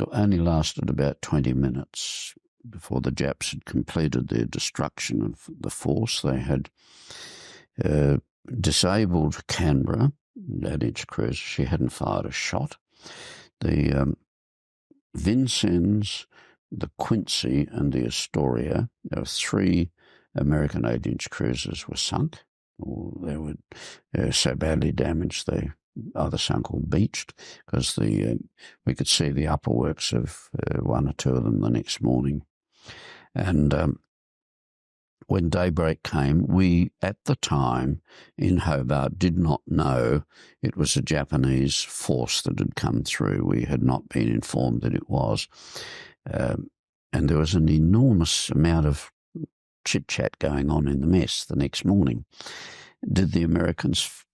It only lasted about 20 minutes before the Japs had completed their destruction of the force. They had disabled Canberra, that each cruiser. She hadn't fired a shot. The Vincennes, the Quincy and the Astoria, there were 3 American 8-inch cruisers were sunk, or they were so badly damaged they either sunk or beached, because we could see the upper works of 1 or 2 of them the next morning. And when daybreak came, we, at the time, in Hobart, did not know it was a Japanese force that had come through. We had not been informed that it was. And there was an enormous amount of chit-chat going on in the mess the next morning. Did the Americans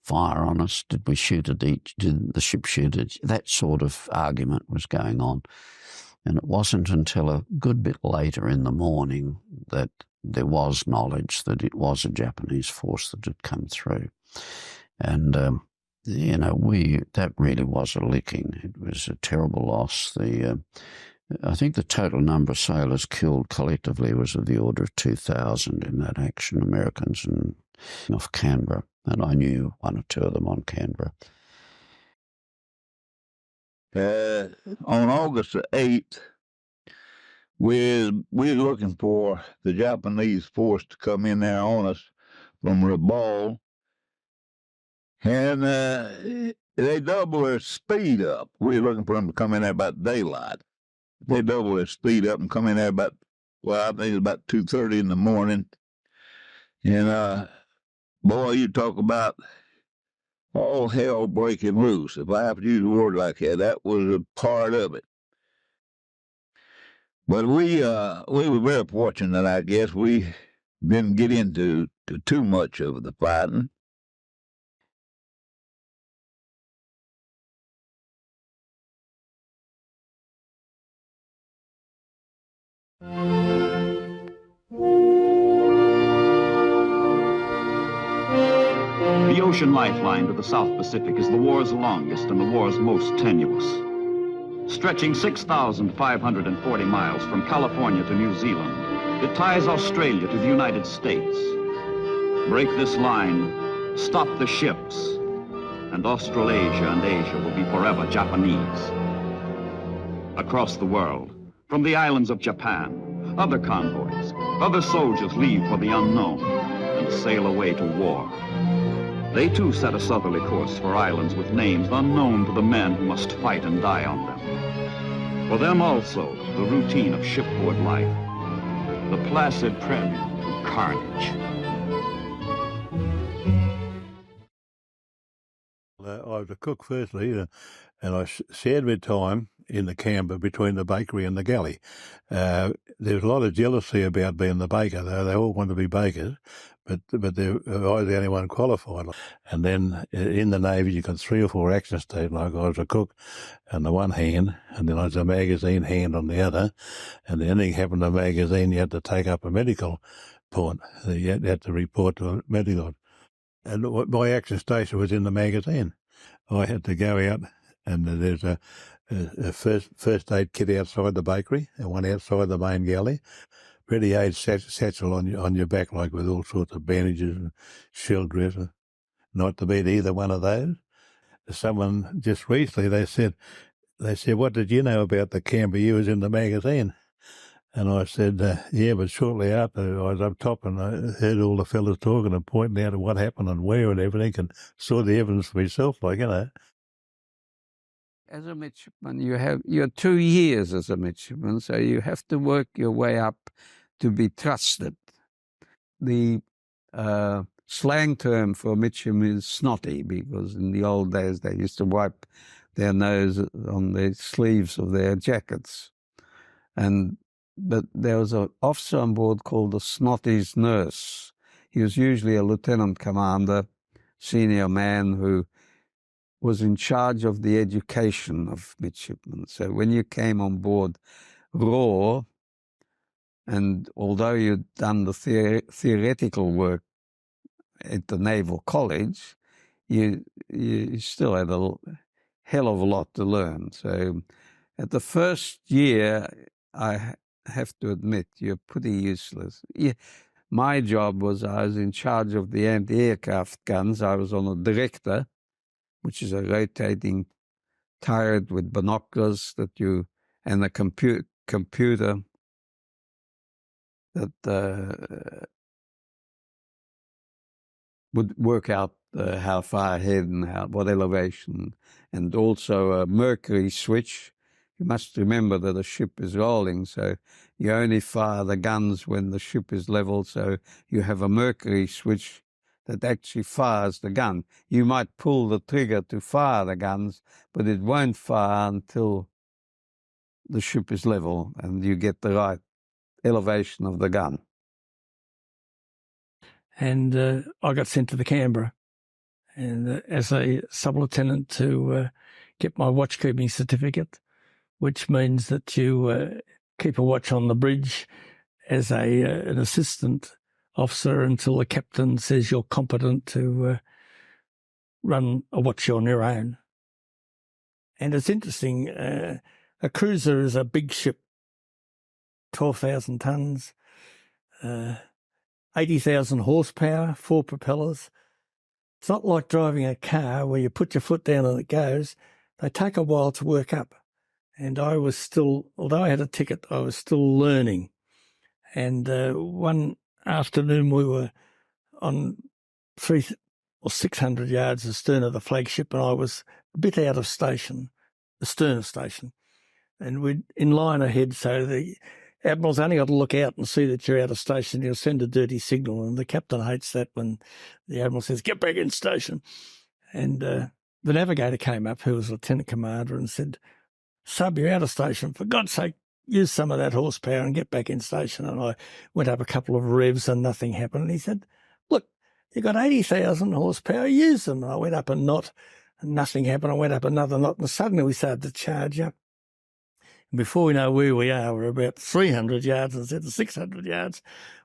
fire on us? Did we shoot at each? Did the ship shoot at? That sort of argument was going on. And it wasn't until a good bit later in the morning that there was knowledge that it was a Japanese force that had come through. And, that really was a licking. It was a terrible loss. I think the total number of sailors killed collectively was of the order of 2,000 in that action, Americans and off Canberra. And I knew 1 or 2 of them on Canberra. On August the 8th, we're looking for the Japanese force to come in there on us from Rabaul. And they double their speed up. We're looking for them to come in there about daylight. They double their speed up and come in there I think it's about 2:30 in the morning. And, boy, you talk about all hell breaking loose. If I have to use a word like that was a part of it. But we were very fortunate, I guess. We didn't get into too much of the fighting. The ocean lifeline to the South Pacific is the war's longest and the war's most tenuous. Stretching 6,540 miles from California to New Zealand, it ties Australia to the United States. Break this line, stop the ships, and Australasia and Asia will be forever Japanese. Across the world, from the islands of Japan, other convoys, other soldiers leave for the unknown and sail away to war. They too set a southerly course for islands with names unknown to the men who must fight and die on them. For them also, the routine of shipboard life, the placid prelude to carnage. I was a cook firstly, and I shared my time in the camber between the bakery and the galley. There was a lot of jealousy about being the baker, though they all wanted to be bakers, but I was the only one qualified. And then in the Navy, you got 3 or 4 action stations. Like I was a cook on the one hand, and then I was a magazine hand on the other. And if anything happened to the magazine, you had to take up a medical point. You had to report to a medical. And my action station was in the magazine. I had to go out, and there's a first aid kit outside the bakery and one outside the main galley. Ready aid satchel on your back, like with all sorts of bandages and shell dressing. Not to beat either one of those. Someone just recently, they said, what did you know about the camber you was in the magazine? And I said, yeah, but shortly after I was up top and I heard all the fellas talking and pointing out what happened and where and everything, and saw the evidence for myself, like, you know. As a midshipman, you're 2 years as a midshipman, so you have to work your way up to be trusted. The slang term for midshipman is snotty, because in the old days they used to wipe their nose on the sleeves of their jackets. But there was an officer on board called the Snotty's nurse. He was usually a lieutenant commander, senior man who was in charge of the education of midshipmen. So when you came on board raw, and although you'd done the theoretical work at the Naval College, you still had a hell of a lot to learn. So At the first year, I have to admit, you're pretty useless. Yeah, my job was I was in charge of the anti-aircraft guns. I was on a director, which is a rotating turret with binoculars and a computer that would work out how far ahead and what elevation, and also a mercury switch. You must remember that a ship is rolling, so you only fire the guns when the ship is level, so you have a mercury switch that actually fires the gun. You might pull the trigger to fire the guns, but it won't fire until the ship is level and you get the right elevation of the gun. And I got sent to the Canberra, and as a sub-lieutenant to get my watchkeeping certificate, which means that you keep a watch on the bridge as an assistant officer until the captain says you're competent to run a watch on your own. And it's interesting, a cruiser is a big ship, 12,000 tonnes, 80,000 horsepower, 4 propellers. It's not like driving a car where you put your foot down and it goes. They take a while to work up. And I was still, although I had a ticket, I was still learning. And one afternoon we were on 300 or 600 yards astern of the flagship, and I was a bit out of station, astern of station. And we're in line ahead, so the Admiral's only got to look out and see that you're out of station. He'll send a dirty signal, and the captain hates that when the Admiral says, "Get back in station." And the navigator came up, who was Lieutenant Commander, and said, "Sub, you're out of station. For God's sake, use some of that horsepower and get back in station." And I went up a couple of revs and nothing happened. And he said, "Look, you've got 80,000 horsepower, use them." And I went up a knot and nothing happened. I went up another knot and suddenly we started to charge up. And before we know where we are, we're about 300 yards instead of 600 yards.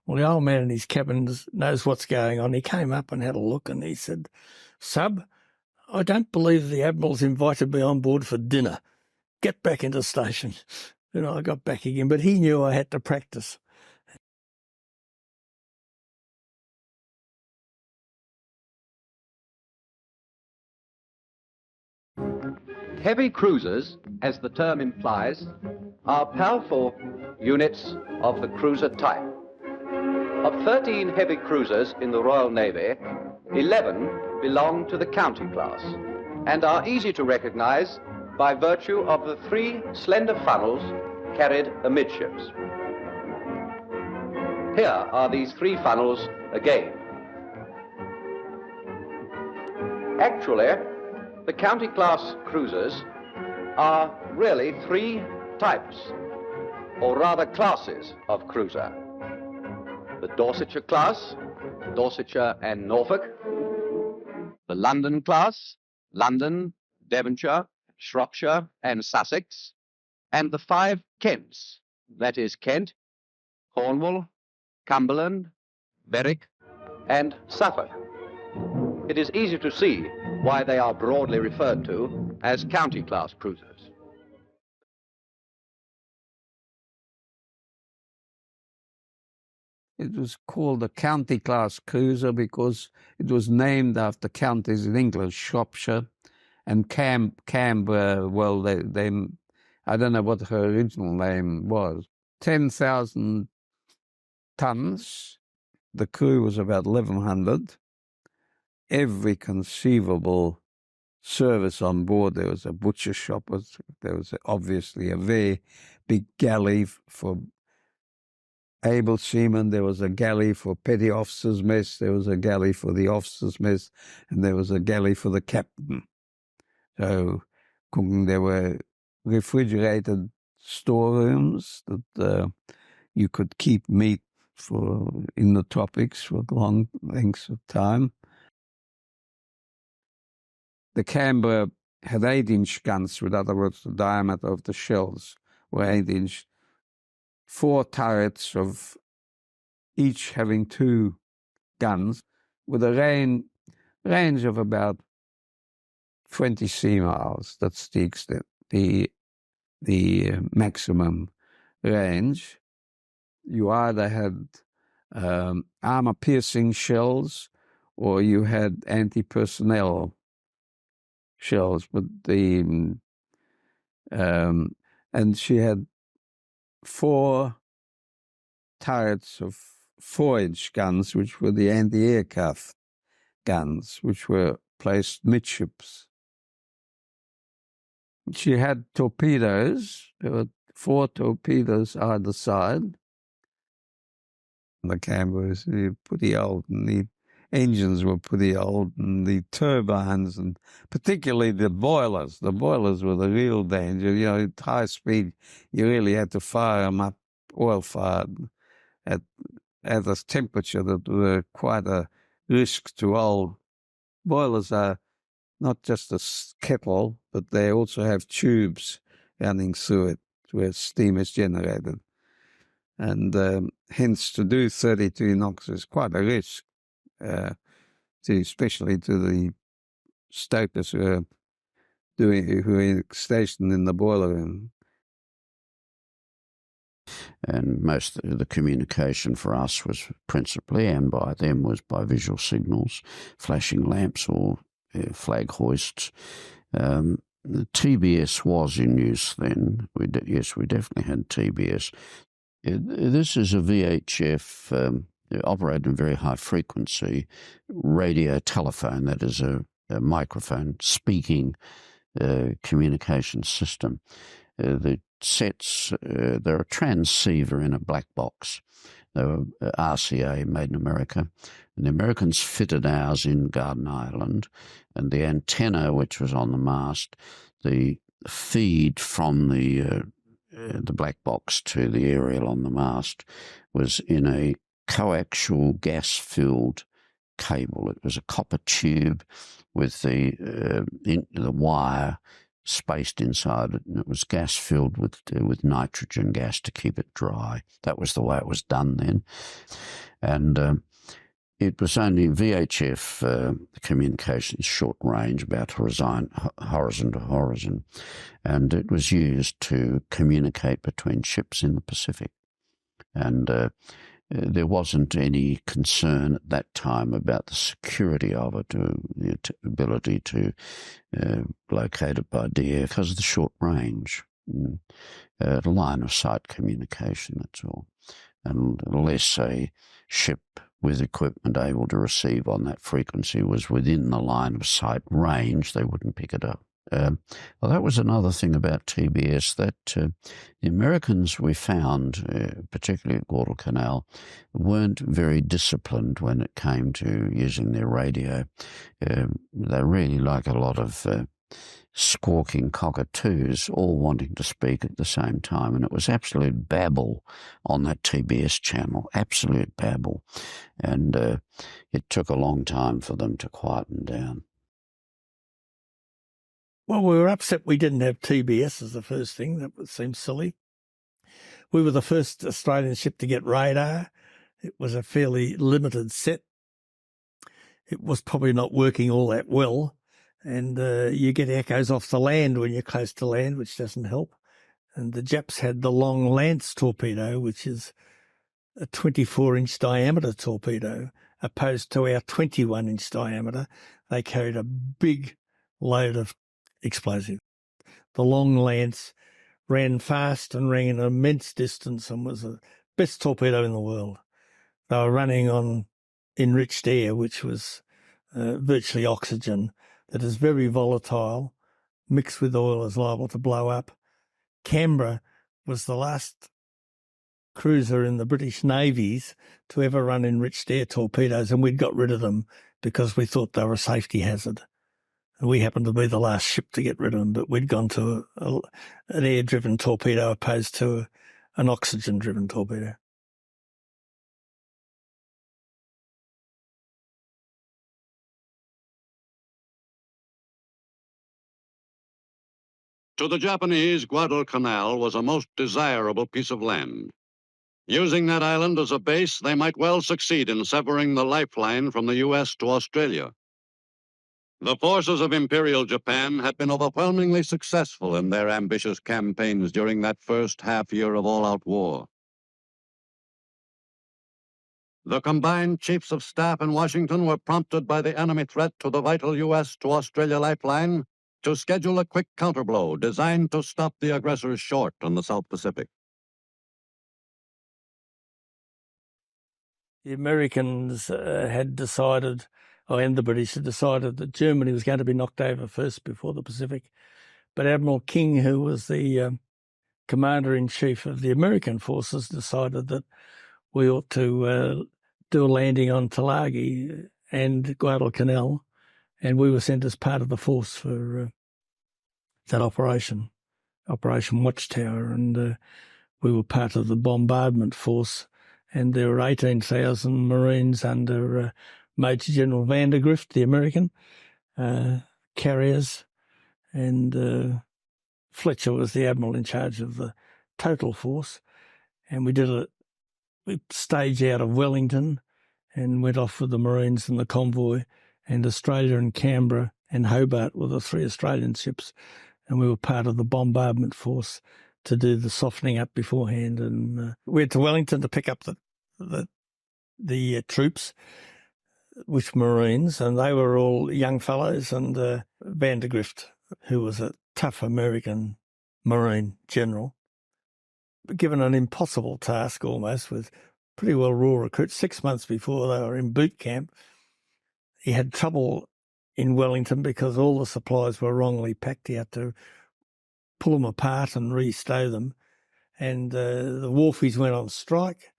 Well, the old man in his cabin knows what's going on. He came up and had a look and he said, "Sub, I don't believe the Admiral's invited me on board for dinner. Get back into station." And I got back again, but he knew I had to practice. Heavy cruisers, as the term implies, are powerful units of the cruiser type. Of 13 heavy cruisers in the Royal Navy, 11 belong to the county class and are easy to recognize by virtue of the 3 slender funnels carried amidships. Here are these 3 funnels again. Actually, the county class cruisers are really 3 types, or rather classes of cruiser. The Dorsetshire class, Dorsetshire and Norfolk. The London class, London, Devonshire, Shropshire and Sussex. And the 5 Kents, that is Kent, Cornwall, Cumberland, Berwick and Suffolk. It is easy to see why they are broadly referred to as county class cruisers. It was called a county class cruiser because it was named after counties in England, Shropshire and Canberra. Well, they I don't know what her original name was. 10,000 tons. The crew was about 1,100. Every conceivable service on board. There was a butcher shop. There was obviously a very big galley for able seamen. There was a galley for petty officers' mess. There was a galley for the officers' mess, and there was a galley for the captain. So there were refrigerated storerooms that you could keep meat in the tropics for long lengths of time. The Canberra had 8-inch guns, in other words, the diameter of the shells were 8-inch. 4 turrets of each having 2 guns with a range of about 20 sea miles. That's the extent. The the maximum range. You either had armor-piercing shells or you had anti-personnel shells. But and she had 4 turrets of 4-inch guns, which were the anti-aircraft guns, which were placed midships. She had torpedoes. There were 4 torpedoes either side. The Canberra was pretty old, and the engines were pretty old, and the turbines, and particularly the boilers. The boilers were the real danger. You know, at high speed, you really had to fire them up, oil-fired, at a temperature that were quite a risk to old. Boilers are not just a kettle, but they also have tubes running through it where steam is generated. And hence, to do 32 knots is quite a risk, especially to the stokers who are stationed in the boiler room. And most of the communication for us was principally, and by them, was by visual signals, flashing lamps or flag hoists. The TBS was in use then. Yes, we definitely had TBS. This is a VHF operated in very high frequency radio telephone, that is a microphone speaking communication system. The sets, they're a transceiver in a black box. They were RCA, made in America. And the Americans fitted ours in Garden Island, and the antenna, which was on the mast, the feed from the black box to the aerial on the mast was in a coaxial gas-filled cable. It was a copper tube with the wire spaced inside it, and it was gas-filled with nitrogen gas to keep it dry. That was the way it was done then. And it was only VHF communications, short range, about horizon to horizon, and it was used to communicate between ships in the Pacific. And there wasn't any concern at that time about the security of it, or the ability to locate it by DF, because of the short range, line of sight communication, that's all. And unless a ship with equipment able to receive on that frequency was within the line of sight range, they wouldn't pick it up. Well, that was another thing about TBS, that the Americans, we found, particularly at Guadalcanal, weren't very disciplined when it came to using their radio. They really like a lot of squawking cockatoos, all wanting to speak at the same time, and it was absolute babble on that TBS channel, absolute babble, and it took a long time for them to quieten down. Well, we were upset we didn't have TBS as the first thing. That seemed silly. We were the first Australian ship to get radar. It was a fairly limited set. It was probably not working all that well. And you get echoes off the land when you're close to land, which doesn't help. And the Japs had the long lance torpedo, which is a 24-inch diameter torpedo, opposed to our 21-inch diameter. They carried a big load of explosive. The long lance ran fast and ran an immense distance and was the best torpedo in the world. They were running on enriched air, which was virtually oxygen, that is very volatile, mixed with oil, is liable to blow up. Canberra was the last cruiser in the British navies to ever run enriched air torpedoes, and we'd got rid of them because we thought they were a safety hazard. And we happened to be the last ship to get rid of them, but we'd gone to an air-driven torpedo opposed to an oxygen-driven torpedo. To the Japanese, Guadalcanal was a most desirable piece of land. Using that island as a base, they might well succeed in severing the lifeline from the U.S. to Australia. The forces of Imperial Japan had been overwhelmingly successful in their ambitious campaigns during that first half year of all-out war. The combined chiefs of staff in Washington were prompted by the enemy threat to the vital U.S. to Australia lifeline to schedule a quick counterblow designed to stop the aggressors short on the South Pacific. The Americans had decided, and the British had decided, that Germany was going to be knocked over first before the Pacific. But Admiral King, who was the commander-in-chief of the American forces, decided that we ought to do a landing on Tulagi and Guadalcanal, and we were sent as part of the force for that Operation Watchtower, and we were part of the bombardment force, and there were 18,000 Marines under Major General Vandergrift, the American, carriers, and Fletcher was the admiral in charge of the total force, and we staged out of Wellington and went off with the Marines and the convoy, and Australia and Canberra and Hobart were the 3 Australian ships, and we were part of the bombardment force to do the softening up beforehand. And we went to Wellington to pick up the troops, which Marines, and they were all young fellows, and Vandergrift, who was a tough American Marine general, given an impossible task almost, with pretty well raw recruits. 6 months before they were in boot camp, he had trouble in Wellington because all the supplies were wrongly packed. He had to pull them apart and restow them, and the wharfies went on strike.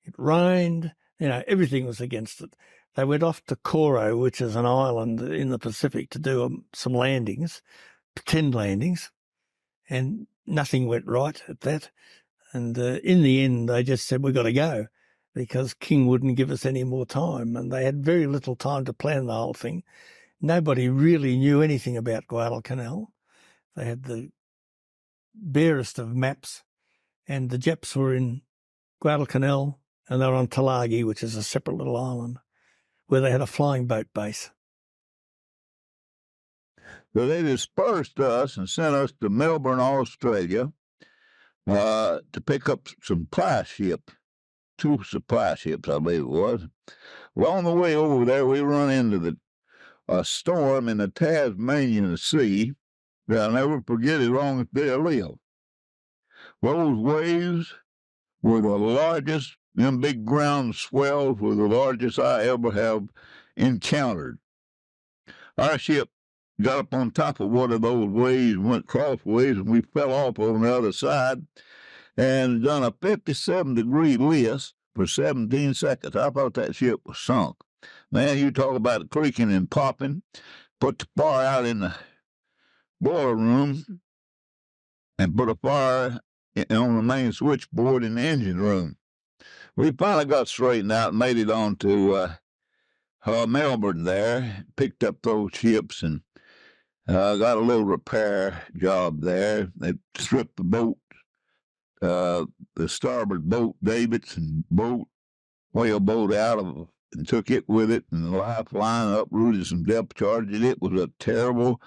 It rained, everything was against it. They went off to Coro, which is an island in the Pacific, to do some landings, pretend landings, and nothing went right at that. And in the end, they just said, we've got to go, because King wouldn't give us any more time. And they had very little time to plan the whole thing. Nobody really knew anything about Guadalcanal. They had the barest of maps, and the Japs were in Guadalcanal, and they were on Tulagi, which is a separate little island, where they had a flying boat base. So they dispersed us and sent us to Melbourne, Australia, to pick up supply ships, 2 supply ships, I believe it was. Well, on the way over there, we run into a storm in the Tasmanian Sea that I'll never forget as long as they live. Those waves were the largest, them big ground swells were the largest I ever have encountered. Our ship got up on top of one of those waves and went crossways, and we fell off on the other side and done a 57-degree list for 17 seconds. I thought that ship was sunk. Man, you talk about creaking and popping. Put the fire out in the boiler room and put a fire on the main switchboard in the engine room. We finally got straightened out and made it on to Melbourne there, picked up those ships, and got a little repair job there. They stripped the boat, the starboard boat, Davidson boat, whaleboat out of, and took it with it, and the lifeline uprooted some depth charges. It was a terrible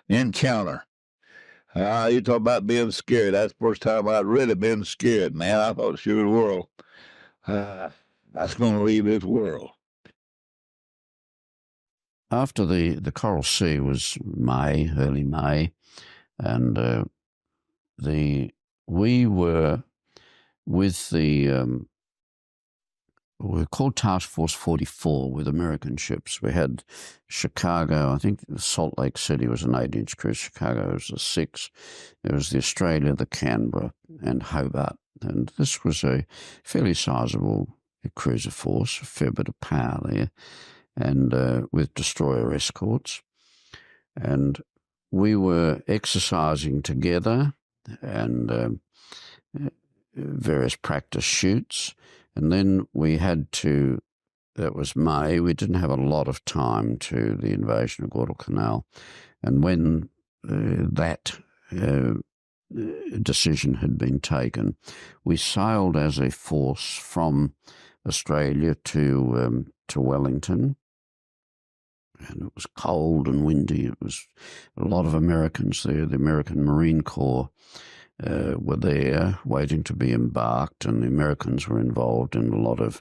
encounter. You talk about being scared. That's the first time I'd really been scared, man. I thought, sure, the world, that's going to leave this world. After the Coral Sea was early May, and we were with we were called Task Force 44 with American ships. We had Chicago, I think Salt Lake City was an 8-inch cruise. Chicago was a 6. There was the Australia, the Canberra, and Hobart. And this was a fairly sizable cruiser force, a fair bit of power there, and with destroyer escorts. And we were exercising together and various practice shoots. And then we had to, that was May, we didn't have a lot of time to the invasion of Guadalcanal. And when that decision had been taken, we sailed as a force from Australia to Wellington. and it was cold and windy. It was a lot of Americans there. The American Marine Corps were there waiting to be embarked, and the Americans were involved in a lot of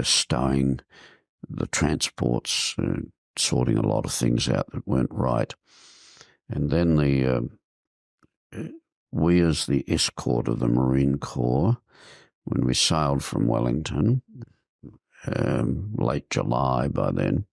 stowing the transports, sorting a lot of things out that weren't right. And then we, as the escort of the Marine Corps, when we sailed from Wellington, late July by then,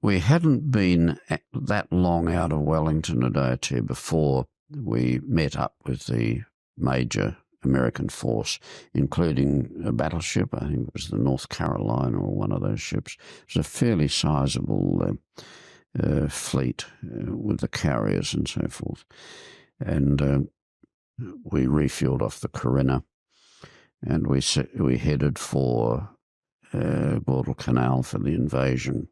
we hadn't been that long out of Wellington a day or two before we met up with the major American force, including a battleship. I think it was the North Carolina or one of those ships. It was a fairly sizable fleet with the carriers and so forth. And we refueled off the Corinna, and we headed for Guadalcanal for the invasion.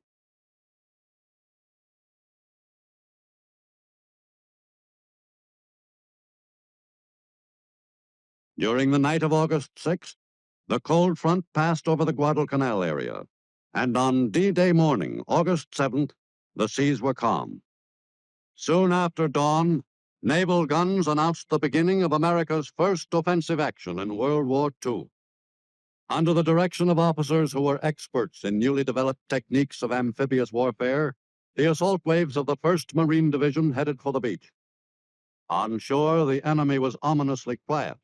During the night of August 6th, the cold front passed over the Guadalcanal area, and on D-Day morning, August 7th, the seas were calm. Soon after dawn, naval guns announced the beginning of America's first offensive action in World War II. Under the direction of officers who were experts in newly developed techniques of amphibious warfare, the assault waves of the 1st Marine Division headed for the beach. On shore, the enemy was ominously quiet.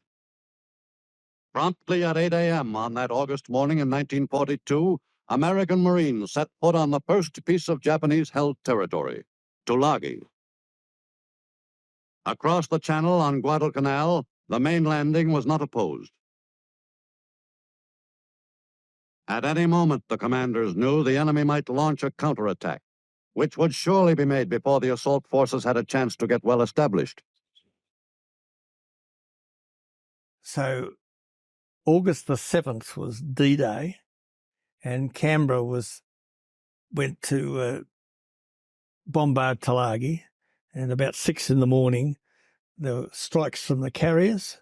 Promptly at 8 a.m. on that August morning in 1942, American Marines set foot on the first piece of Japanese-held territory, Tulagi. Across the channel on Guadalcanal, the main landing was not opposed. At any moment, the commanders knew the enemy might launch a counterattack, which would surely be made before the assault forces had a chance to get well established. So August the 7th was D-Day, and Canberra went to bombard Tulagi, and about 6 in the morning, there were strikes from the carriers,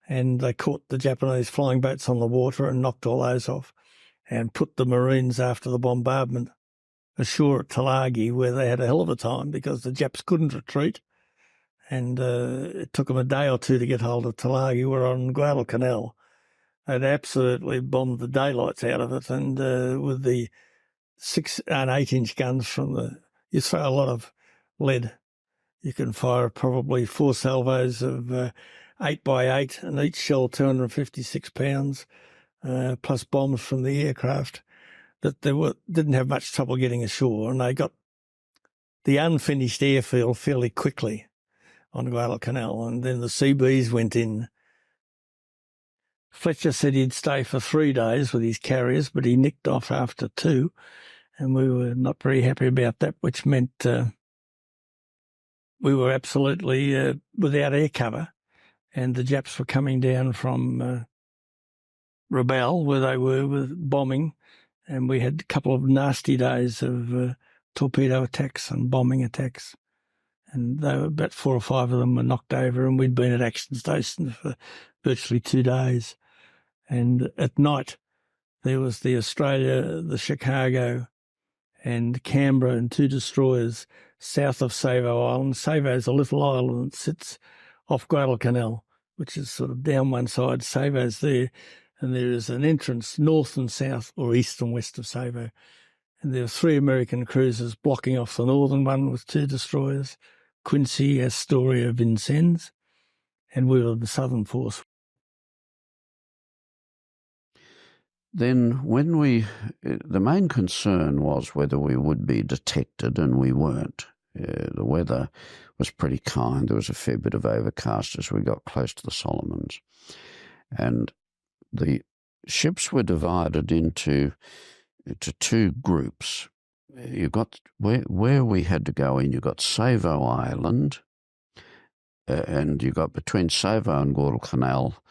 and they caught the Japanese flying boats on the water and knocked all those off, and put the Marines after the bombardment ashore at Tulagi, where they had a hell of a time because the Japs couldn't retreat, and it took them a day or two to get hold of Tulagi. We're on Guadalcanal. They'd absolutely bombed the daylights out of it, and with the 6 and 8-inch guns you throw a lot of lead. You can fire probably 4 salvos of 8x8, and each shell 256 pounds, plus bombs from the aircraft. That didn't have much trouble getting ashore, and they got the unfinished airfield fairly quickly on Guadalcanal, and then the CBs went in. Fletcher said he'd stay for 3 days with his carriers, but he nicked off after 2, and we were not very happy about that, which meant we were absolutely without air cover, and the Japs were coming down from Rebel, where they were with bombing, and we had a couple of nasty days of torpedo attacks and bombing attacks, and they were about 4 or 5 of them were knocked over, and we'd been at action stations for virtually 2 days. And at night, there was the Australia, the Chicago, and Canberra, and 2 destroyers south of Savo Island. Savo's a little island that sits off Guadalcanal, which is sort of down one side. Savo's there, and there is an entrance north and south, or east and west of Savo. And there were 3 American cruisers blocking off the northern one with 2 destroyers, Quincy, Astoria, Vincennes, and we were the southern force. Then the main concern was whether we would be detected, and we weren't. The weather was pretty kind. There was a fair bit of overcast as we got close to the Solomons. And the ships were divided into 2 groups. You got where we had to go in, you got Savo Island, and you got between Savo and Guadalcanal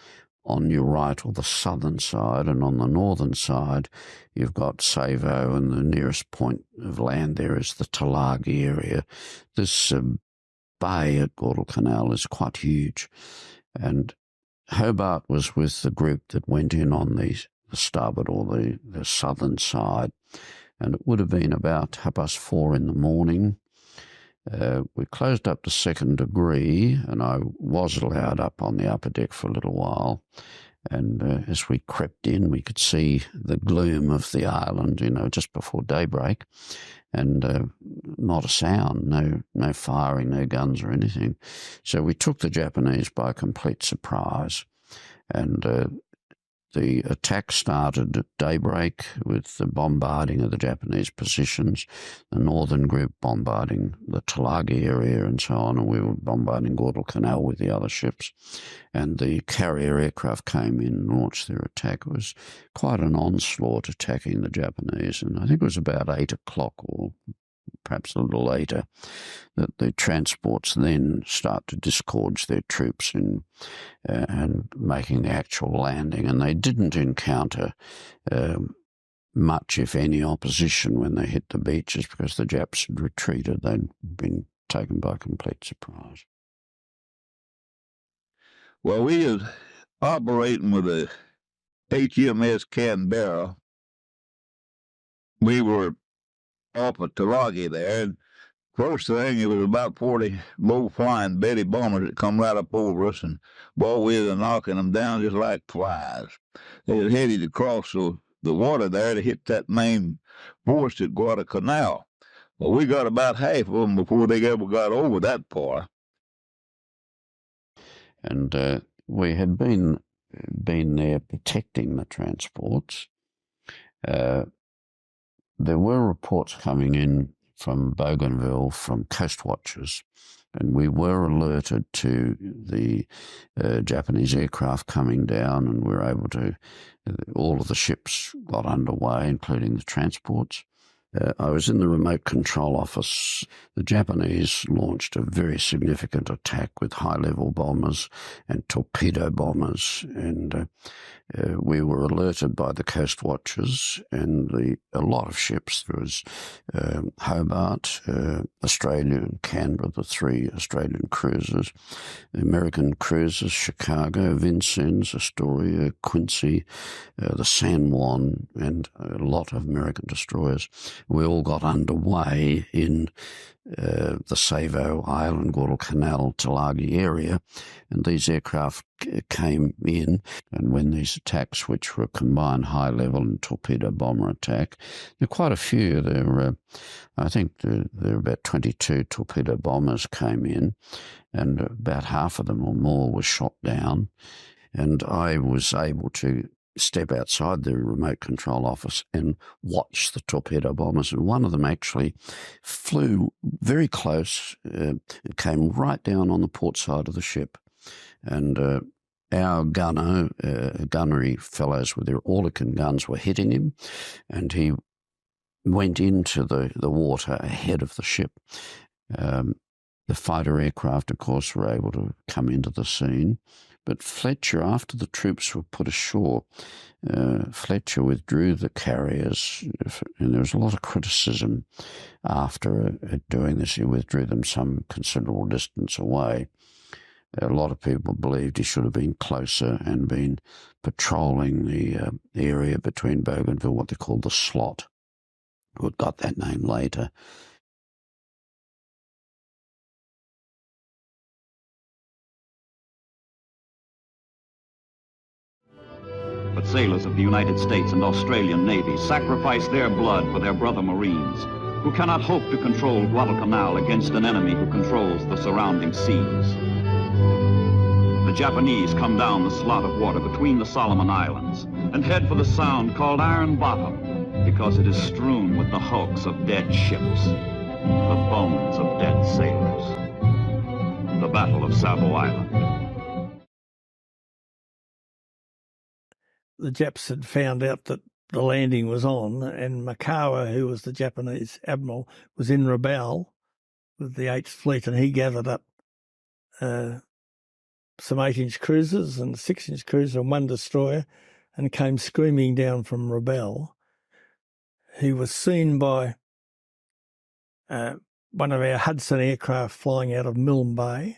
on your right, or the southern side, and on the northern side you've got Savo, and the nearest point of land there is the Tulagi area. This bay at Guadalcanal is quite huge, and Hobart was with the group that went in on the starboard or the southern side, and it would have been about 4:30 in the morning. We closed up to second degree, and I was allowed up on the upper deck for a little while. And as we crept in, we could see the gloom of the island, just before daybreak, and not a sound, no firing, no guns or anything. So we took the Japanese by complete surprise, and the attack started at daybreak with the bombarding of the Japanese positions, the northern group bombarding the Tulagi area and so on, and we were bombarding Guadalcanal with the other ships. And the carrier aircraft came in and launched their attack. It was quite an onslaught attacking the Japanese, and I think it was about 8 o'clock or perhaps a little later that the transports then start to disgorge their troops and making the actual landing. And they didn't encounter much, if any, opposition when they hit the beaches because the Japs had retreated. They'd been taken by complete surprise. Well, we was operating with the HMAS Canberra. We were off at Tulagi there, and first thing, it was about 40 low-flying Betty bombers that come right up over us, and boy, we were knocking them down just like flies. They had headed across the water there to hit that main force at Guadalcanal. Well, we got about half of them before they ever got over that far. And we had been there protecting the transports. There were reports coming in from Bougainville from coast watchers, and we were alerted to the Japanese aircraft coming down, and we were able to, all of the ships got underway, including the transports. I was in the remote control office. The Japanese launched a very significant attack with high-level bombers and torpedo bombers, and we were alerted by the coast watchers and a lot of ships. There was Hobart, Australia and Canberra, the 3 Australian cruisers, the American cruisers, Chicago, Vincennes, Astoria, Quincy, the San Juan, and a lot of American destroyers. We all got underway in the Savo Island, Guadalcanal, Tulagi area, and these aircraft came in, and when these attacks, which were combined high-level and torpedo bomber attack, there were quite a few. I think there were about 22 torpedo bombers came in, and about half of them or more were shot down, and I was able to step outside the remote control office and watch the torpedo bombers, and one of them actually flew very close. It came right down on the port side of the ship, and our gunnery fellows with their Orlican guns were hitting him, and he went into the water ahead of the ship. The fighter aircraft, of course, were able to come into the scene. But Fletcher, after the troops were put ashore, Fletcher withdrew the carriers, and there was a lot of criticism after doing this. He withdrew them some considerable distance away. A lot of people believed he should have been closer and been patrolling the area between Bougainville, what they called the slot. We got that name later. But sailors of the United States and Australian navies sacrifice their blood for their brother Marines, who cannot hope to control Guadalcanal against an enemy who controls the surrounding seas. The Japanese come down the slot of water between the Solomon Islands and head for the sound called Iron Bottom because it is strewn with the hulks of dead ships, the bones of dead sailors. The Battle of Savo Island. The Japs had found out that the landing was on, and Makawa, who was the Japanese admiral, was in Rabaul with the 8th Fleet, and he gathered up some 8-inch cruisers and a 6-inch cruiser and 1 destroyer and came screaming down from Rabaul. He was seen by one of our Hudson aircraft flying out of Milne Bay.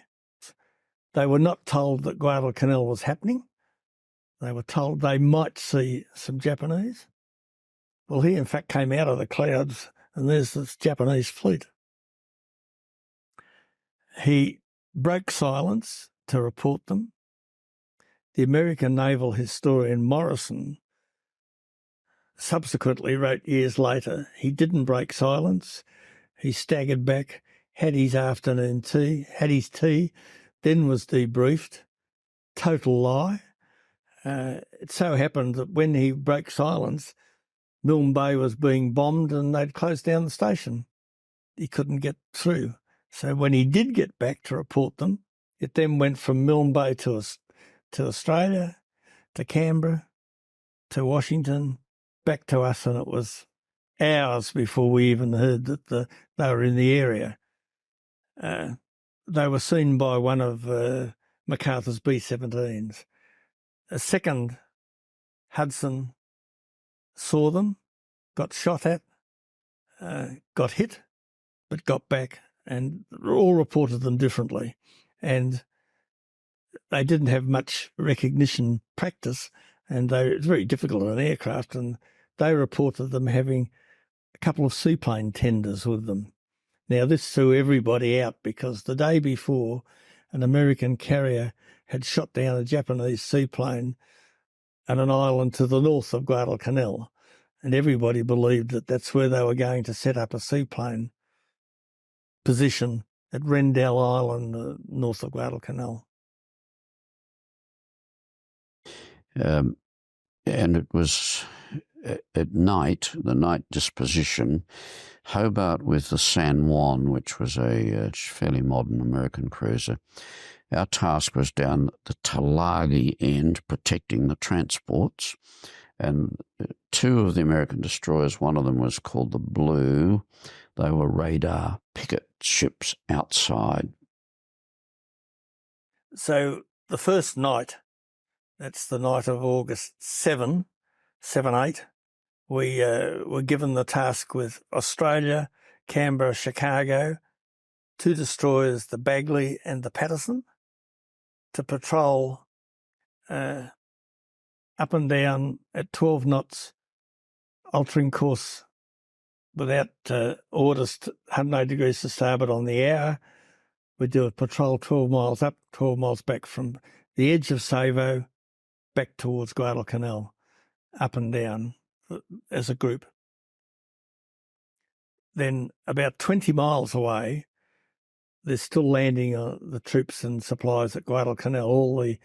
They were not told that Guadalcanal was happening. They were told they might see some Japanese. Well, he in fact came out of the clouds and there's this Japanese fleet. He broke silence to report them. The American naval historian Morrison subsequently wrote years later, he didn't break silence. He staggered back, had his afternoon tea, had his tea, then was debriefed. Total lie. It so happened that when he broke silence, Milne Bay was being bombed and they'd closed down the station. He couldn't get through. So when he did get back to report them, it then went from Milne Bay to Australia, to Canberra, to Washington, back to us, and it was hours before we even heard that they were in the area. They were seen by one of MacArthur's B-17s. A second Hudson saw them, got shot at, got hit, but got back, and all reported them differently. And they didn't have much recognition practice, and it's very difficult on an aircraft, and they reported them having a couple of seaplane tenders with them. Now, this threw everybody out because the day before, an American carrier had shot down a Japanese seaplane at an island to the north of Guadalcanal, and everybody believed that that's where they were going to set up a seaplane position at Rendell Island, north of Guadalcanal. And it was at night, the night disposition, Hobart with the San Juan, which was a fairly modern American cruiser. Our task was down the Tulagi end, protecting the transports. And two of the American destroyers, one of them was called the Blue. They were radar picket ships outside. So the first night, that's the night of August 7, 8, we were given the task with Australia, Canberra, Chicago, two destroyers, the Bagley and the Patterson, to patrol up and down at 12 knots, altering course without orders, 108 degrees to starboard on the hour. We do a patrol 12 miles up, 12 miles back from the edge of Savo back towards Guadalcanal, up and down as a group. Then about 20 miles away, they're still landing the troops and supplies at Guadalcanal. All the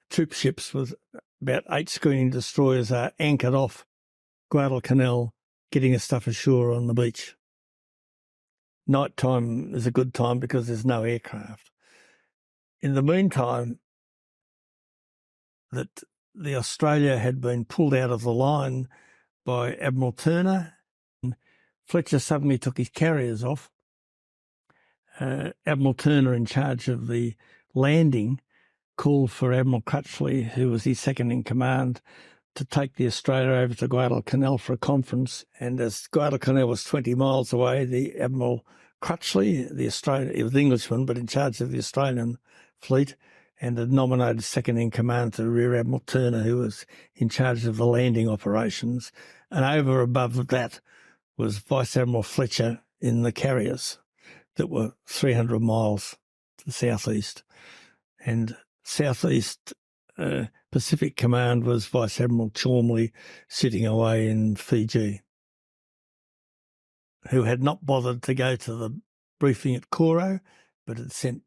troop ships with about 8 screening destroyers are anchored off Guadalcanal, getting the stuff ashore on the beach. Night time is a good time because there's no aircraft. In the meantime, that the Australia had been pulled out of the line by Admiral Turner. Fletcher suddenly took his carriers off. Admiral Turner, in charge of the landing, called for Admiral Crutchley, who was his second in command, to take the Australia over to Guadalcanal for a conference. And as Guadalcanal was 20 miles away, the Admiral Crutchley, he was an Englishman, but in charge of the Australian fleet, and had nominated second in command to Rear Admiral Turner, who was in charge of the landing operations. And over above that was Vice Admiral Fletcher in the carriers that were 300 miles to the southeast. And southeast Pacific Command was Vice Admiral Cholmondeley sitting away in Fiji, who had not bothered to go to the briefing at Coro, but had sent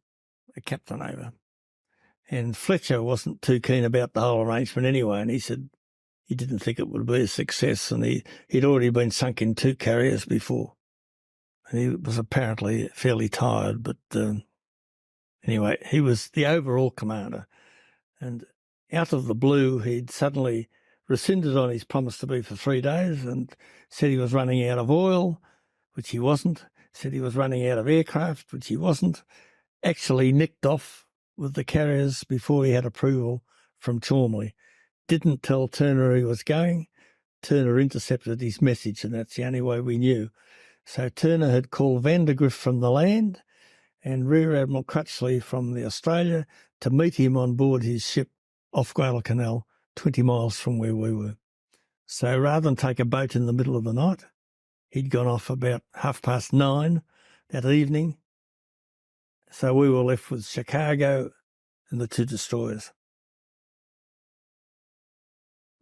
a captain over. And Fletcher wasn't too keen about the whole arrangement anyway, and he said he didn't think it would be a success, and he'd already been sunk in 2 carriers before. And he was apparently fairly tired, but anyway, he was the overall commander. And out of the blue, he'd suddenly rescinded on his promise to be for 3 days and said he was running out of oil, which he wasn't, said he was running out of aircraft, which he wasn't, actually nicked off with the carriers before he had approval from Cholmondeley. Didn't tell Turner he was going. Turner intercepted his message, and that's the only way we knew. So Turner had called Vandergrift from the land and Rear Admiral Crutchley from the Australia to meet him on board his ship off Guadalcanal 20 miles from where we were. So rather than take a boat in the middle of the night, he'd gone off about 9:30 that evening. So we were left with Chicago and the 2 destroyers.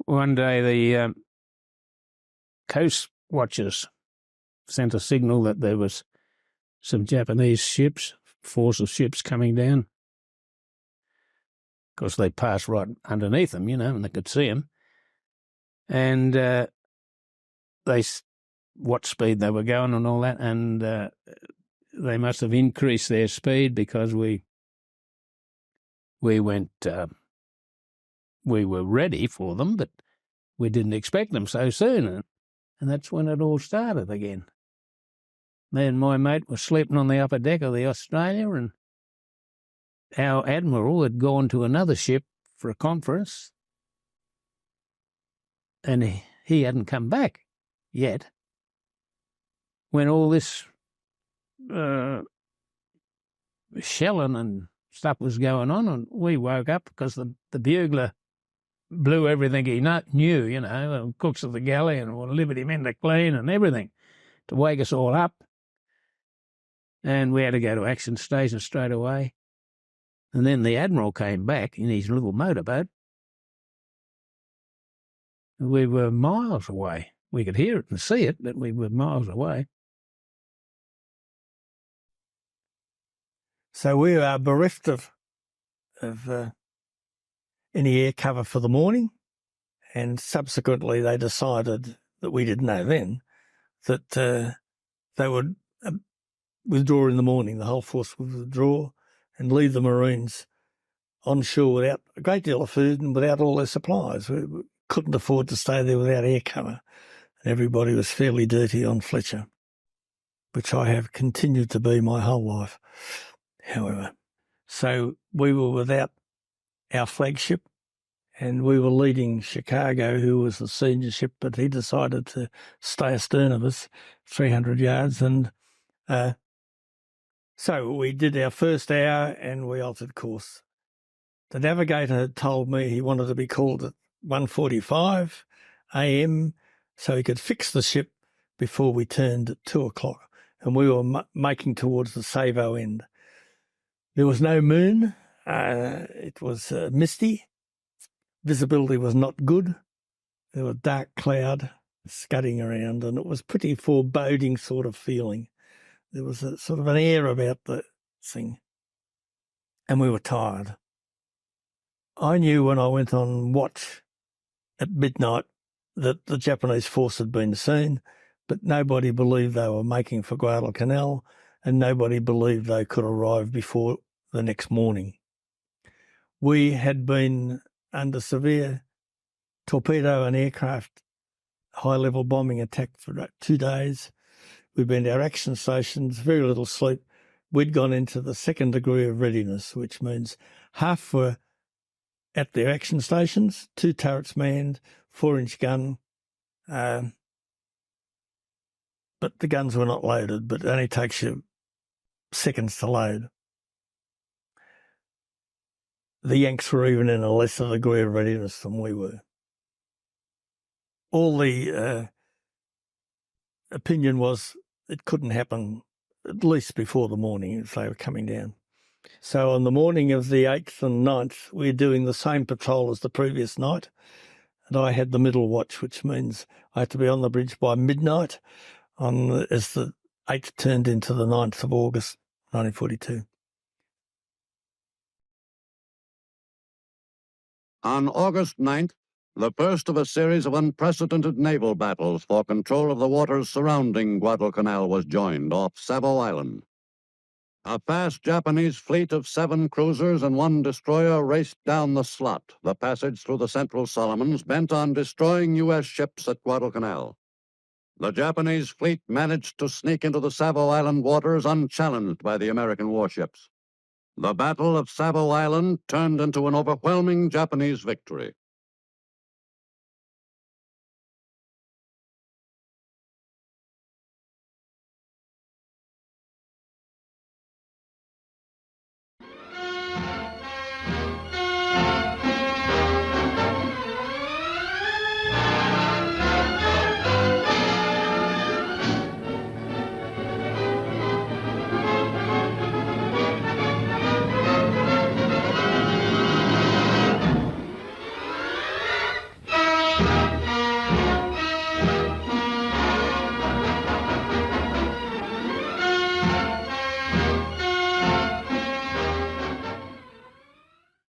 One day the coast watchers sent a signal that there was some Japanese ships, force of ships coming down. Of course, they passed right underneath them, and they could see them. And what speed they were going and all that, and they must have increased their speed because we went, we were ready for them, but we didn't expect them so soon. And that's when it all started again. Me and my mate were sleeping on the upper deck of the Australia, and our Admiral had gone to another ship for a conference, and he hadn't come back yet when all this shelling and stuff was going on, and we woke up because the bugler blew everything he knew, cooks of the galley and Liberty men to clean and everything to wake us all up. And we had to go to action station straight away. And then the Admiral came back in his little motorboat. We were miles away. We could hear it and see it, but we were miles away. So we were bereft of any air cover for the morning, and subsequently they decided, that we didn't know then, that they would withdraw in the morning. The whole force would withdraw and leave the Marines on shore without a great deal of food and without all their supplies. We couldn't afford to stay there without air cover. And everybody was fairly dirty on Fletcher, which I have continued to be my whole life, however. So we were without our flagship, and we were leading Chicago, who was the senior ship, but he decided to stay astern of us 300 yards. And so we did our first hour and we altered course. The navigator had told me he wanted to be called at 1:45 a.m. so he could fix the ship before we turned at 2 o'clock, and we were making towards the Savo end. There was no moon. It was misty. Visibility was not good. There was dark cloud scudding around, and it was pretty foreboding sort of feeling. There was a sort of an air about the thing, and we were tired. I knew when I went on watch at midnight that the Japanese force had been seen, but nobody believed they were making for Guadalcanal, and nobody believed they could arrive before the next morning. We had been under severe torpedo and aircraft high-level bombing attack for about 2 days. We'd been to our action stations, very little sleep. We'd gone into the second degree of readiness, which means half were at their action stations, 2 turrets manned, 4-inch gun. But the guns were not loaded, but it only takes you seconds to load. The Yanks were even in a lesser degree of readiness than we were. All the opinion was it couldn't happen at least before the morning if they were coming down. So on the morning of the 8th and 9th, we were doing the same patrol as the previous night, and I had the middle watch, which means I had to be on the bridge by midnight as the 8th turned into the 9th of August, 1942. On August 9th, the first of a series of unprecedented naval battles for control of the waters surrounding Guadalcanal was joined off Savo Island. A fast Japanese fleet of 7 cruisers and 1 destroyer raced down the slot, the passage through the Central Solomons, bent on destroying U.S. ships at Guadalcanal. The Japanese fleet managed to sneak into the Savo Island waters unchallenged by the American warships. The Battle of Savo Island turned into an overwhelming Japanese victory.